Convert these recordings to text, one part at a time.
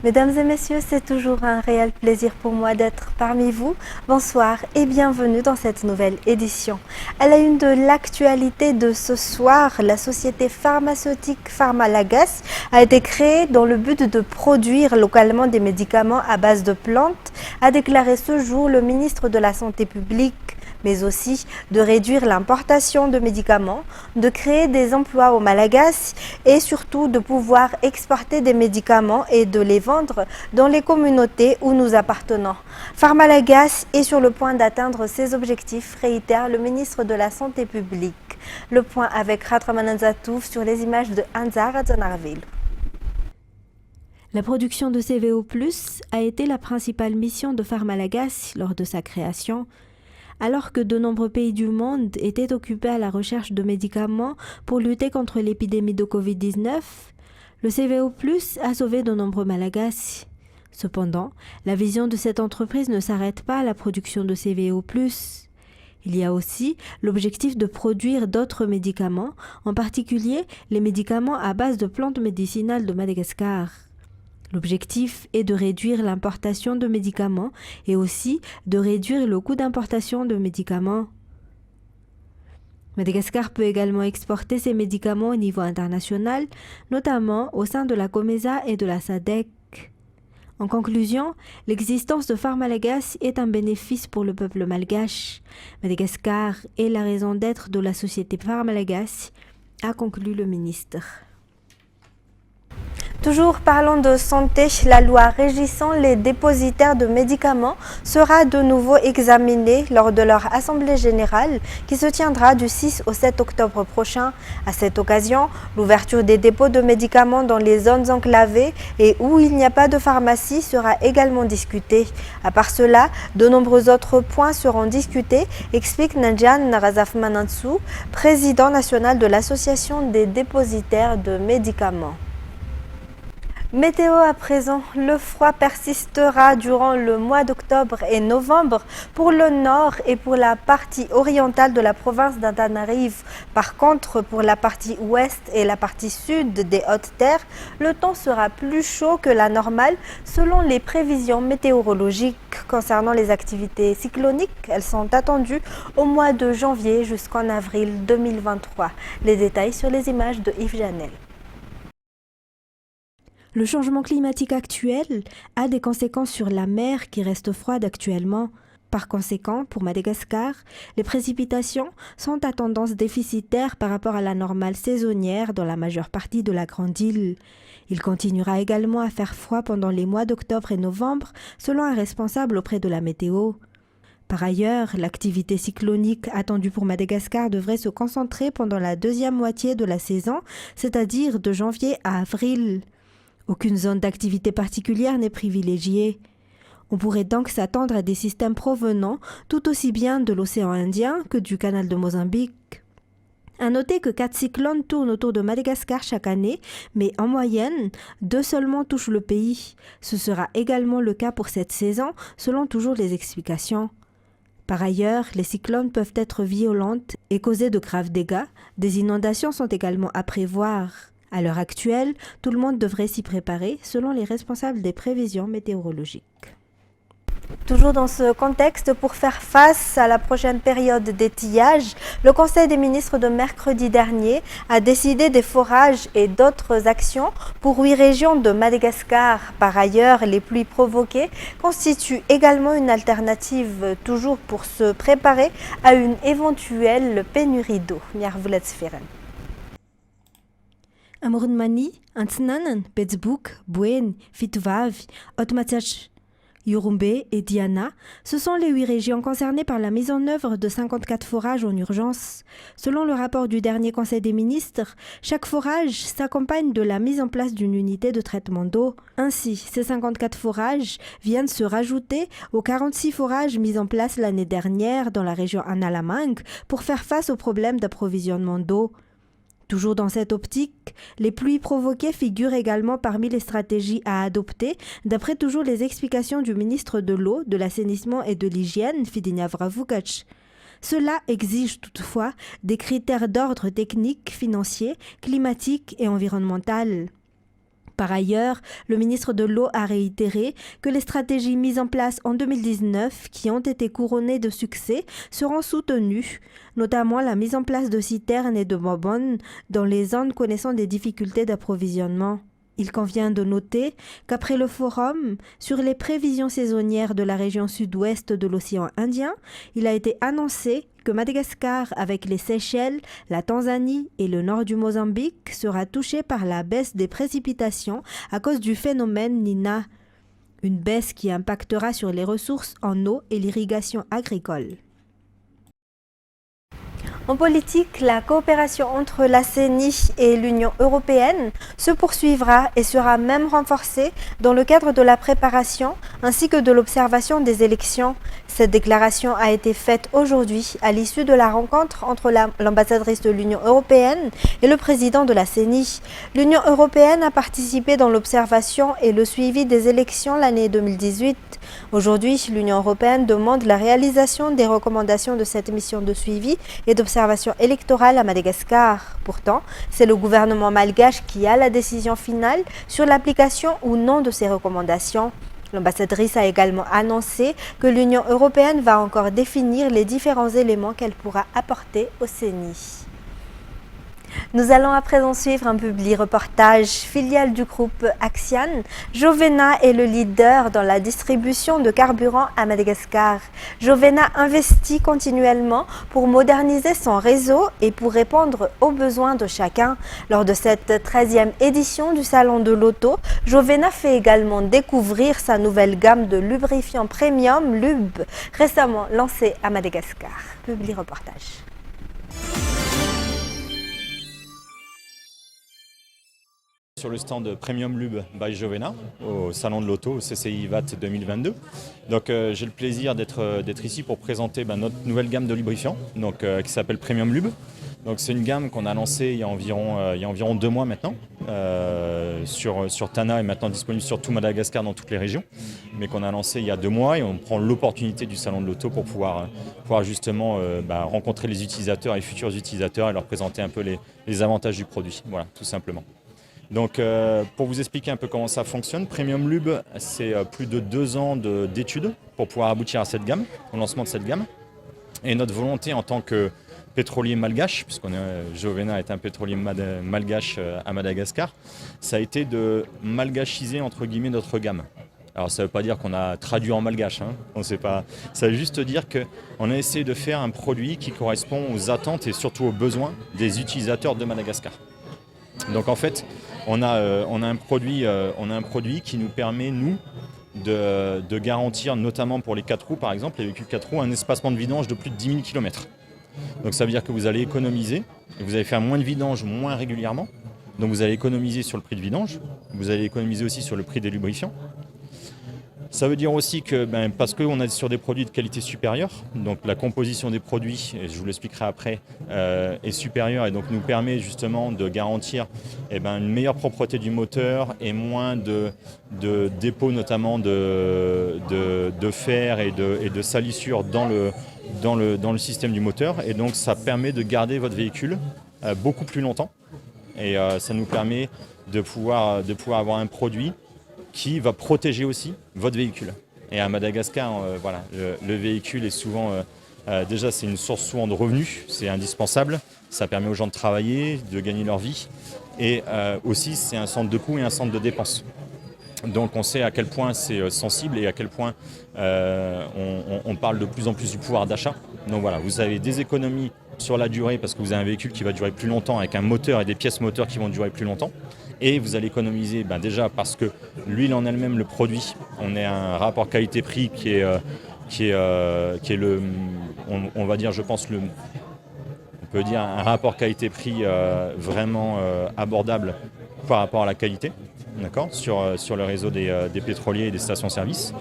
Mesdames et messieurs, c'est toujours un réel plaisir pour moi d'être parmi vous. Bonsoir et bienvenue dans cette nouvelle édition. À la une de l'actualité de ce soir, la société pharmaceutique Pharmalagas a été créée dans le but de produire localement des médicaments à base de plantes, a déclaré ce jour le ministre de la Santé publique, mais aussi de réduire l'importation de médicaments, de créer des emplois au Malagasy et surtout de pouvoir exporter des médicaments et de les vendre dans les communautés où nous appartenons. Pharmalagas est sur le point d'atteindre ses objectifs, réitère le ministre de la Santé publique. Le point avec Ratraman Zatouf sur les images de Anzar Zanarville. La production de CVO+, a été la principale mission de Pharmalagas lors de sa création, alors que de nombreux pays du monde étaient occupés à la recherche de médicaments pour lutter contre l'épidémie de Covid-19, le CVO+, a sauvé de nombreux Malagasy. Cependant, la vision de cette entreprise ne s'arrête pas à la production de CVO+. Il y a aussi l'objectif de produire d'autres médicaments, en particulier les médicaments à base de plantes médicinales de Madagascar. L'objectif est de réduire l'importation de médicaments et aussi de réduire le coût d'importation de médicaments. Madagascar peut également exporter ses médicaments au niveau international, notamment au sein de la COMESA et de la SADC. En conclusion, l'existence de Pharmalagas est un bénéfice pour le peuple malgache. Madagascar est la raison d'être de la société Pharmalagas, a conclu le ministre. Toujours parlant de santé, la loi régissant les dépositaires de médicaments sera de nouveau examinée lors de leur assemblée générale qui se tiendra du 6 au 7 octobre prochain. À cette occasion, l'ouverture des dépôts de médicaments dans les zones enclavées et où il n'y a pas de pharmacie sera également discutée. À part cela, de nombreux autres points seront discutés, explique Nadjan Narazaf Manansou, président national de l'association des dépositaires de médicaments. Météo à présent, le froid persistera durant le mois d'octobre et novembre pour le nord et pour la partie orientale de la province d'Antananarive. Par contre, pour la partie ouest et la partie sud des Hautes-Terres, le temps sera plus chaud que la normale selon les prévisions météorologiques. Concernant les activités cycloniques, elles sont attendues au mois de janvier jusqu'en avril 2023. Les détails sur les images de Yves Janel. Le changement climatique actuel a des conséquences sur la mer qui reste froide actuellement. Par conséquent, pour Madagascar, les précipitations sont à tendance déficitaire par rapport à la normale saisonnière dans la majeure partie de la grande île. Il continuera également à faire froid pendant les mois d'octobre et novembre, selon un responsable auprès de la météo. Par ailleurs, l'activité cyclonique attendue pour Madagascar devrait se concentrer pendant la deuxième moitié de la saison, c'est-à-dire de janvier à avril. Aucune zone d'activité particulière n'est privilégiée. On pourrait donc s'attendre à des systèmes provenant tout aussi bien de l'océan Indien que du canal de Mozambique. À noter que 4 cyclones tournent autour de Madagascar chaque année, mais en moyenne, 2 seulement touchent le pays. Ce sera également le cas pour cette saison, selon toujours les explications. Par ailleurs, les cyclones peuvent être violentes et causer de graves dégâts. Des inondations sont également à prévoir. À l'heure actuelle, tout le monde devrait s'y préparer selon les responsables des prévisions météorologiques. Toujours dans ce contexte, pour faire face à la prochaine période d'étiage, le Conseil des ministres de mercredi dernier a décidé des forages et d'autres actions pour 8 régions de Madagascar. Par ailleurs, les pluies provoquées constituent également une alternative, toujours pour se préparer à une éventuelle pénurie d'eau. Amornmani, Antinanan, Betzbouk, Buen, Fitvav, Otmatsach, Yurumbe et Diana, ce sont les 8 régions concernées par la mise en œuvre de 54 forages en urgence. Selon le rapport du dernier Conseil des ministres, chaque forage s'accompagne de la mise en place d'une unité de traitement d'eau. Ainsi, ces 54 forages viennent se rajouter aux 46 forages mis en place l'année dernière dans la région Analamang pour faire face aux problèmes d'approvisionnement d'eau. Toujours dans cette optique, les pluies provoquées figurent également parmi les stratégies à adopter, d'après toujours les explications du ministre de l'Eau, de l'Assainissement et de l'Hygiène, Fidinia Vravukac. Cela exige toutefois des critères d'ordre technique, financier, climatique et environnemental. Par ailleurs, le ministre de l'Eau a réitéré que les stratégies mises en place en 2019, qui ont été couronnées de succès, seront soutenues, notamment la mise en place de citernes et de bonbonnes dans les zones connaissant des difficultés d'approvisionnement. Il convient de noter qu'après le forum sur les prévisions saisonnières de la région sud-ouest de l'océan Indien, il a été annoncé que Madagascar, avec les Seychelles, la Tanzanie et le nord du Mozambique, sera touché par la baisse des précipitations à cause du phénomène Nina, une baisse qui impactera sur les ressources en eau et l'irrigation agricole. En politique, la coopération entre la CENI et l'Union européenne se poursuivra et sera même renforcée dans le cadre de la préparation ainsi que de l'observation des élections. Cette déclaration a été faite aujourd'hui à l'issue de la rencontre entre l'ambassadrice de l'Union européenne et le président de la CENI. L'Union européenne a participé dans l'observation et le suivi des élections l'année 2018. Aujourd'hui, l'Union européenne demande la réalisation des recommandations de cette mission de suivi et d'observation électorale à Madagascar. Pourtant, c'est le gouvernement malgache qui a la décision finale sur l'application ou non de ces recommandations. L'ambassadrice a également annoncé que l'Union européenne va encore définir les différents éléments qu'elle pourra apporter au CENI. Nous allons à présent suivre un publi-reportage. Filiale du groupe Axian, Jovena est le leader dans la distribution de carburant à Madagascar. Jovena investit continuellement pour moderniser son réseau et pour répondre aux besoins de chacun. Lors de cette 13e édition du Salon de l'Auto, Jovena fait également découvrir sa nouvelle gamme de lubrifiants premium Lube, récemment lancée à Madagascar. Publi-reportage. Sur le stand Premium Lube by Jovena au Salon de l'Auto, au CCI VAT 2022. Donc j'ai le plaisir d'être ici pour présenter notre nouvelle gamme de lubrifiants qui s'appelle Premium Lube. Donc c'est une gamme qu'on a lancée il y a environ 2 mois maintenant sur Tana et maintenant disponible sur tout Madagascar dans toutes les régions, mais qu'on a lancé il y a 2 mois et on prend l'opportunité du Salon de l'Auto pour pouvoir justement rencontrer les utilisateurs et les futurs utilisateurs et leur présenter un peu les avantages du produit, voilà, tout simplement. Donc pour vous expliquer un peu comment ça fonctionne, Premium Lube, c'est plus de 2 ans d'études pour pouvoir aboutir à cette gamme, au lancement de cette gamme. Et notre volonté en tant que pétrolier malgache, puisque Jovena est un pétrolier malgache à Madagascar, ça a été de malgachiser entre guillemets notre gamme. Alors ça ne veut pas dire qu'on a traduit en malgache, hein, on sait pas. Ça veut juste dire qu'on a essayé de faire un produit qui correspond aux attentes et surtout aux besoins des utilisateurs de Madagascar. Donc en fait, on a un produit qui nous permet, nous, de garantir, notamment pour les 4 roues par exemple, les véhicules 4 roues, un espacement de vidange de plus de 10 000 km. Donc ça veut dire que vous allez économiser, et vous allez faire moins de vidange moins régulièrement, donc vous allez économiser sur le prix de vidange, vous allez économiser aussi sur le prix des lubrifiants. Ça veut dire aussi que, parce qu'on est sur des produits de qualité supérieure, donc la composition des produits, et je vous l'expliquerai après, est supérieure et donc nous permet justement de garantir une meilleure propreté du moteur et moins de dépôts notamment de fer et de salissures dans le système du moteur. Et donc ça permet de garder votre véhicule beaucoup plus longtemps et ça nous permet de pouvoir avoir un produit qui va protéger aussi votre véhicule. Et à Madagascar, le véhicule est souvent, déjà c'est une source souvent de revenus, c'est indispensable, ça permet aux gens de travailler, de gagner leur vie, et aussi c'est un centre de coûts et un centre de dépenses. Donc on sait à quel point c'est sensible et à quel point on parle de plus en plus du pouvoir d'achat. Donc voilà, vous avez des économies sur la durée parce que vous avez un véhicule qui va durer plus longtemps avec un moteur et des pièces moteurs qui vont durer plus longtemps. Et vous allez économiser déjà parce que l'huile en elle-même, le produit, on a un rapport qualité-prix qui est le, on va dire, je pense, on peut dire un rapport qualité-prix vraiment abordable par rapport à la qualité, d'accord, sur le réseau des pétroliers et des stations-service.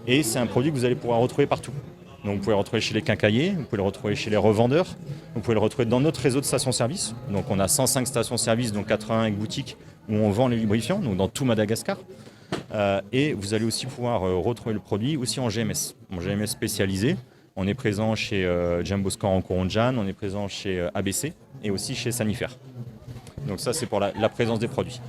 Et c'est un produit que vous allez pouvoir retrouver partout. Donc vous pouvez le retrouver chez les quincailliers, vous pouvez le retrouver chez les revendeurs, vous pouvez le retrouver dans notre réseau de stations-service. Donc on a 105 stations-service, donc 85 boutiques où on vend les lubrifiants, donc dans tout Madagascar. Et vous allez aussi pouvoir retrouver le produit aussi en GMS spécialisé. On est présent chez Jumbo Score en Coronjan, on est présent chez ABC et aussi chez Sanifair. Donc ça c'est pour la présence des produits.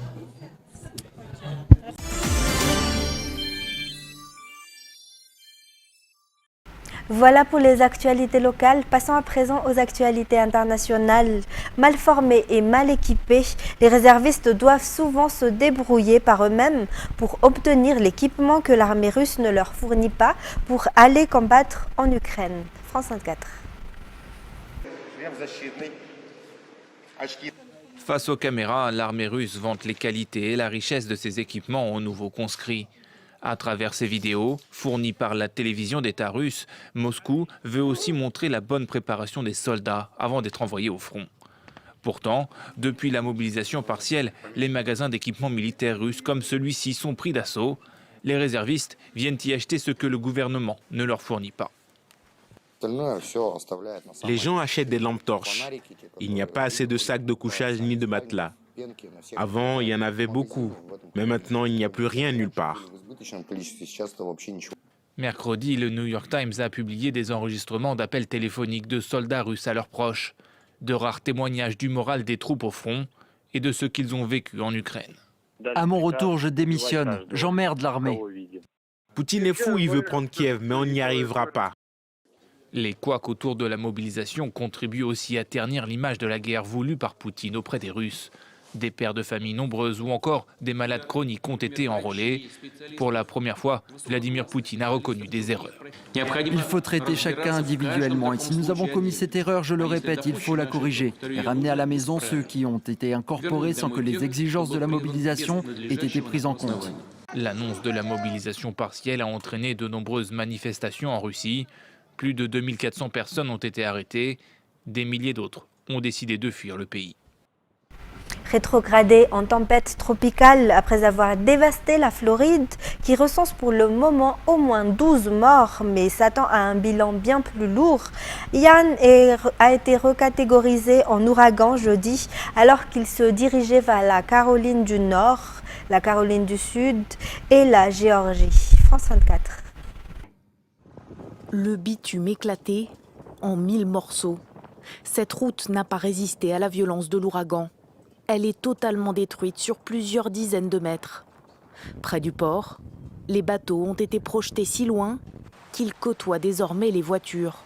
Voilà pour les actualités locales. Passons à présent aux actualités internationales. Mal formés et mal équipés, les réservistes doivent souvent se débrouiller par eux-mêmes pour obtenir l'équipement que l'armée russe ne leur fournit pas pour aller combattre en Ukraine. France 24. Face aux caméras, l'armée russe vante les qualités et la richesse de ses équipements aux nouveaux conscrits. À travers ces vidéos, fournies par la télévision d'État russe, Moscou veut aussi montrer la bonne préparation des soldats avant d'être envoyés au front. Pourtant, depuis la mobilisation partielle, les magasins d'équipements militaires russes comme celui-ci sont pris d'assaut. Les réservistes viennent y acheter ce que le gouvernement ne leur fournit pas. Les gens achètent des lampes torches. Il n'y a pas assez de sacs de couchage ni de matelas. Avant, il y en avait beaucoup, mais maintenant, il n'y a plus rien nulle part. Mercredi, le New York Times a publié des enregistrements d'appels téléphoniques de soldats russes à leurs proches, de rares témoignages du moral des troupes au front et de ce qu'ils ont vécu en Ukraine. À mon retour, je démissionne. J'emmerde l'armée. Poutine est fou, il veut prendre Kiev, mais on n'y arrivera pas. Les couacs autour de la mobilisation contribuent aussi à ternir l'image de la guerre voulue par Poutine auprès des Russes. Des pères de famille nombreuses ou encore des malades chroniques ont été enrôlés. Pour la première fois, Vladimir Poutine a reconnu des erreurs. Il faut traiter chacun individuellement. Et si nous avons commis cette erreur, je le répète, il faut la corriger. Et ramener à la maison ceux qui ont été incorporés sans que les exigences de la mobilisation aient été prises en compte. L'annonce de la mobilisation partielle a entraîné de nombreuses manifestations en Russie. Plus de 2400 personnes ont été arrêtées. Des milliers d'autres ont décidé de fuir le pays. Rétrogradé en tempête tropicale après avoir dévasté la Floride, qui recense pour le moment au moins 12 morts, mais s'attend à un bilan bien plus lourd, Ian a été recatégorisé en ouragan jeudi alors qu'il se dirigeait vers la Caroline du Nord, la Caroline du Sud et la Géorgie. France 24. Le bitume éclaté en 1000 morceaux. Cette route n'a pas résisté à la violence de l'ouragan. Elle est totalement détruite sur plusieurs dizaines de mètres. Près du port, les bateaux ont été projetés si loin qu'ils côtoient désormais les voitures.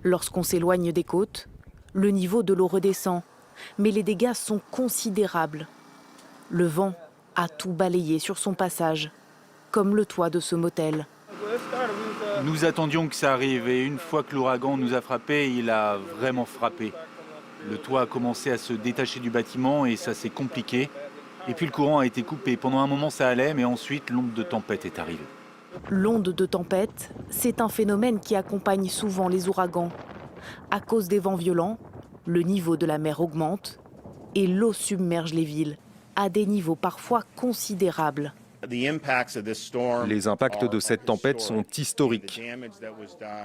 Lorsqu'on s'éloigne des côtes, le niveau de l'eau redescend, mais les dégâts sont considérables. Le vent a tout balayé sur son passage, comme le toit de ce motel. Nous attendions que ça arrive et une fois que l'ouragan nous a frappés, il a vraiment frappé. Le toit a commencé à se détacher du bâtiment et ça s'est compliqué. Et puis le courant a été coupé. Pendant un moment ça allait, mais ensuite l'onde de tempête est arrivée. L'onde de tempête, c'est un phénomène qui accompagne souvent les ouragans. À cause des vents violents, le niveau de la mer augmente et l'eau submerge les villes à des niveaux parfois considérables. Les impacts de cette tempête sont historiques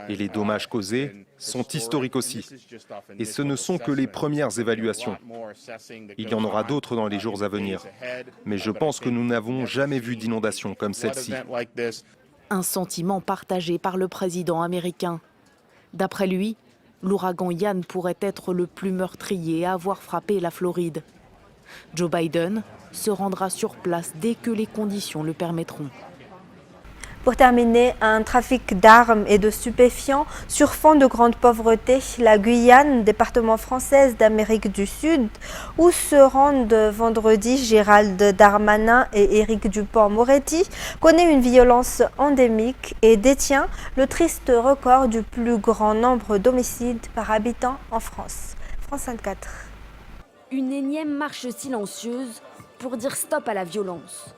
et les dommages causés sont historiques aussi. Et ce ne sont que les premières évaluations. Il y en aura d'autres dans les jours à venir. Mais je pense que nous n'avons jamais vu d'inondation comme celle-ci. Un sentiment partagé par le président américain. D'après lui, l'ouragan Ian pourrait être le plus meurtrier à avoir frappé la Floride. Joe Biden se rendra sur place dès que les conditions le permettront. Pour terminer, un trafic d'armes et de stupéfiants sur fond de grande pauvreté, la Guyane, département français d'Amérique du Sud, où se rendent vendredi Gérald Darmanin et Éric Dupond-Moretti, connaît une violence endémique et détient le triste record du plus grand nombre d'homicides par habitant en France. France 24. Une énième marche silencieuse pour dire stop à la violence.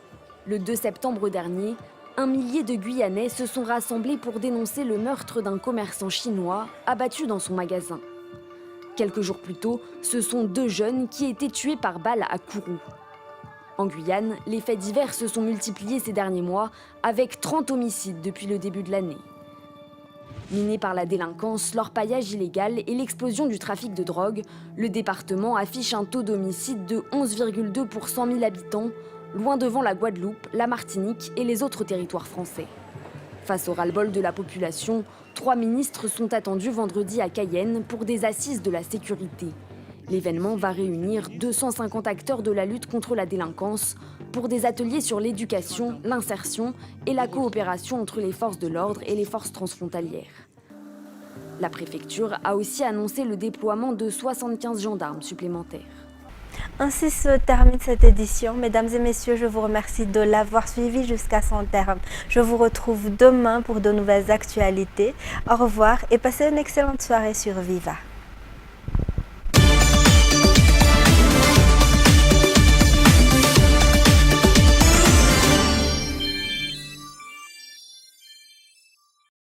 Le 2 septembre dernier, 1 millier de Guyanais se sont rassemblés pour dénoncer le meurtre d'un commerçant chinois abattu dans son magasin. Quelques jours plus tôt, ce sont 2 jeunes qui étaient tués par balle à Kourou. En Guyane, les faits divers se sont multipliés ces derniers mois avec 30 homicides depuis le début de l'année. Miné par la délinquance, l'orpaillage illégal et l'explosion du trafic de drogue, le département affiche un taux d'homicide de 11,2 pour 100 000 habitants, loin devant la Guadeloupe, la Martinique et les autres territoires français. Face au ras-le-bol de la population, 3 ministres sont attendus vendredi à Cayenne pour des assises de la sécurité. L'événement va réunir 250 acteurs de la lutte contre la délinquance pour des ateliers sur l'éducation, l'insertion et la coopération entre les forces de l'ordre et les forces transfrontalières. La préfecture a aussi annoncé le déploiement de 75 gendarmes supplémentaires. Ainsi se termine cette édition. Mesdames et messieurs, je vous remercie de l'avoir suivi jusqu'à son terme. Je vous retrouve demain pour de nouvelles actualités. Au revoir et passez une excellente soirée sur Viva.